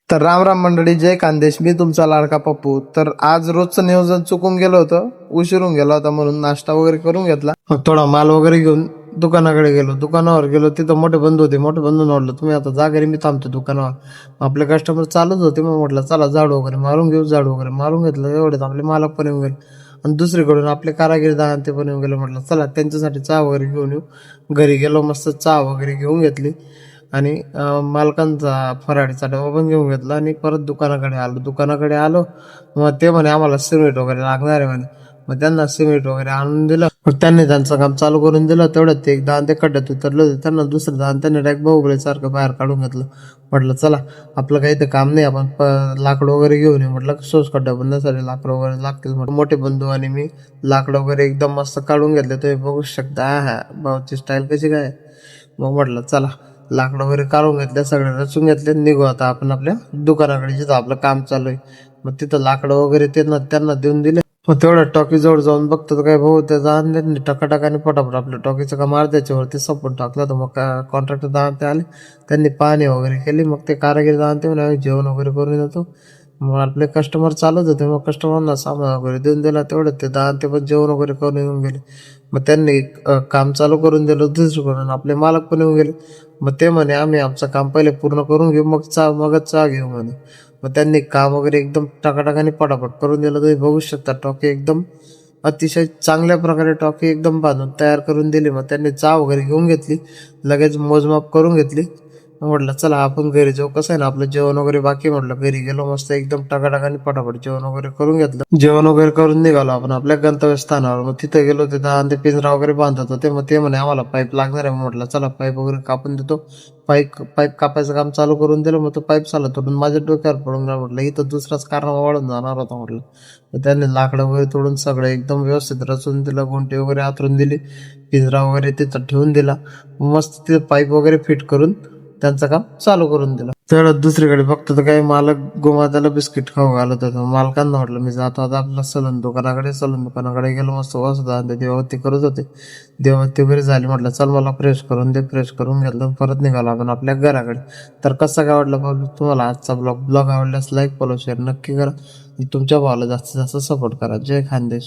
तर राम राम मंडळी, जय खानदेश. मी तुमचा लाडका पप्पू. तर आज रोजचं नियोजन चुकून गेलं होतं, उशिरून गेला होता म्हणून नाश्ता वगैरे करून घेतला. मग थोडा माल वगैरे घेऊन दुकानाकडे गेलो. दुकानावर गेलो, तिथं मोठे बंधू होते. मोठे बंधू म्हटलं तुम्ही आता जा घरी, मी थांबतो दुकानावर. आपले कस्टमर चालूच होते. मग म्हटलं चला झाडू वगैरे मारून घेऊ. झाडू वगैरे मारून घेतलं. एवढेच आपले मालक पण येऊन गेले आणि दुसरीकडून आपले कारागीर दहा ते पण येऊन गेले. म्हटलं चला त्यांच्यासाठी चहा वगैरे घेऊन येऊ. घरी गेलो, मस्त चहा वगैरे घेऊन घेतली आणि मालकांचा फराळीचा डबा पण घेऊन घेतला आणि परत दुकानाकडे आलो. मग ते म्हणे आम्हाला सिमेंट वगैरे लागणार आहे म्हणे. मग त्यांना सिमेंट वगैरे आणून दिलं. मग त्यांनी त्यांचं काम चालू करून दिलं. तेवढ्यात ते एक दान ते खड्ड्यात उतरले होते. त्यांना दुसरं दान त्यांनी डायरेक्ट बाहुबली सारखं बाहेर काढून घेतलं. म्हटलं चला आपलं काही ते काम नाही, आपण लाकडं वगैरे घेऊन येऊ. म्हटलं सोस खड्डा बनण्यासाठी लाकडं वगैरे लागतील. मोठे बंधू आणि मी लाकडं वगैरे एकदम मस्त काढून घेतले. तुम्ही बघू शकता हा भाऊची स्टाईल कशी काय. मग म्हटलं चला लाकडं वगैरे काढून घेतले, सगळे रचून घेतले, निघू आता आपण आपल्या दुकानाकडे जिथं आपलं काम चालू आहे. मग तिथं लाकडं वगैरे त्यांना देऊन दिले. मग तेवढ्या टॉकी जवळ जाऊन बघतो तर काय भाऊ त्याचा आणले टकाटकाने पटापट आपल्या टॉकीचं काम अर्ध्याच्यावरती संपून टाकलं. तर मग कॉन्ट्रॅक्टर ते आले, त्यांनी पाहणी वगैरे केली. मग ते कारागीर ते म्हणे आम्ही जेवण वगैरे करून येतो. मग आपले कस्टमर चालत होते. मग कस्टमरना सामान वगैरे देऊन दिला. तेवढं ते पण जेवण वगैरे करून येऊन गेले. मग त्यांनी काम चालू करून दिलं दुसरीकडून. आपले मालक पण येऊन गेले. मग ते म्हणे आम्ही आमचं काम पहिले पूर्ण करून घेऊ, मगच चहा घेऊ म्हणे. मग त्यांनी काम वगैरे एकदम टकाटकाने पटापट करून दिलं. तुम्ही बघू शकता टॉकी एकदम अतिशय चांगल्या प्रकारे टॉकी एकदम बांधून तयार करून दिली. मग त्यांनी चहा वगैरे घेऊन घेतली, लगेच मोजमाप करून घेतली. म्हटलं चला आपण घरी जाऊ. कसं आहे ना आपलं जेवण वगैरे बाकी. म्हटलं घरी गेलो, मस्त एकदम टकाटकाने पटापट जेवण वगैरे करून घेतलं. जेवण वगैरे करून निघालो आपण आपल्या गंतव्यस्थानावर. मग तिथे गेलो, तिथं ते पिंजरा वगैरे बांधत होते. मग ते म्हणे आम्हाला पाईप लागणार आहे. म्हटलं चला पाईप वगैरे कापून देतो. पाईप कापायचं काम चालू करून दिलं. मग तो पाईप चालत तोडून माझ्या डोक्यावर पडून गेला. म्हटलं इथं दुसराच कारनामा वाढून जाणार होता म्हटलं. मग त्यांनी लाकडं वगैरे तोडून सगळं एकदम व्यवस्थित रचून दिलं, गुंटी वगैरे आतरून दिली, पिंजरा वगैरे तिथं ठेवून दिला. मस्त तिथे पाईप वगैरे फिट करून त्यांचं काम चालू करून दिलं. तेवढं दुसरीकडे बघतो तर काही मालक गोमात्याला बिस्किट खाऊ घालत होतं. मालकांना म्हटलं मी जातो आता आपल्या सलून दुकानाकडे गेलो. मस्त वसुधा देवावती करत होते. देवावती वगैरे झाली. म्हटलं चल मला फ्रेश करून दे. फ्रेश करून घेतलं, परत निघालो आपण आपल्या घराकडे. तर कसं काय वाटलं पाहिजे तुम्हाला आजचा ब्लॉग आवडल्यास लाईक फॉलो शेअर नक्की करा. तुमच्या भावाला जास्तीत जास्त सपोर्ट करा. जय खानदेश.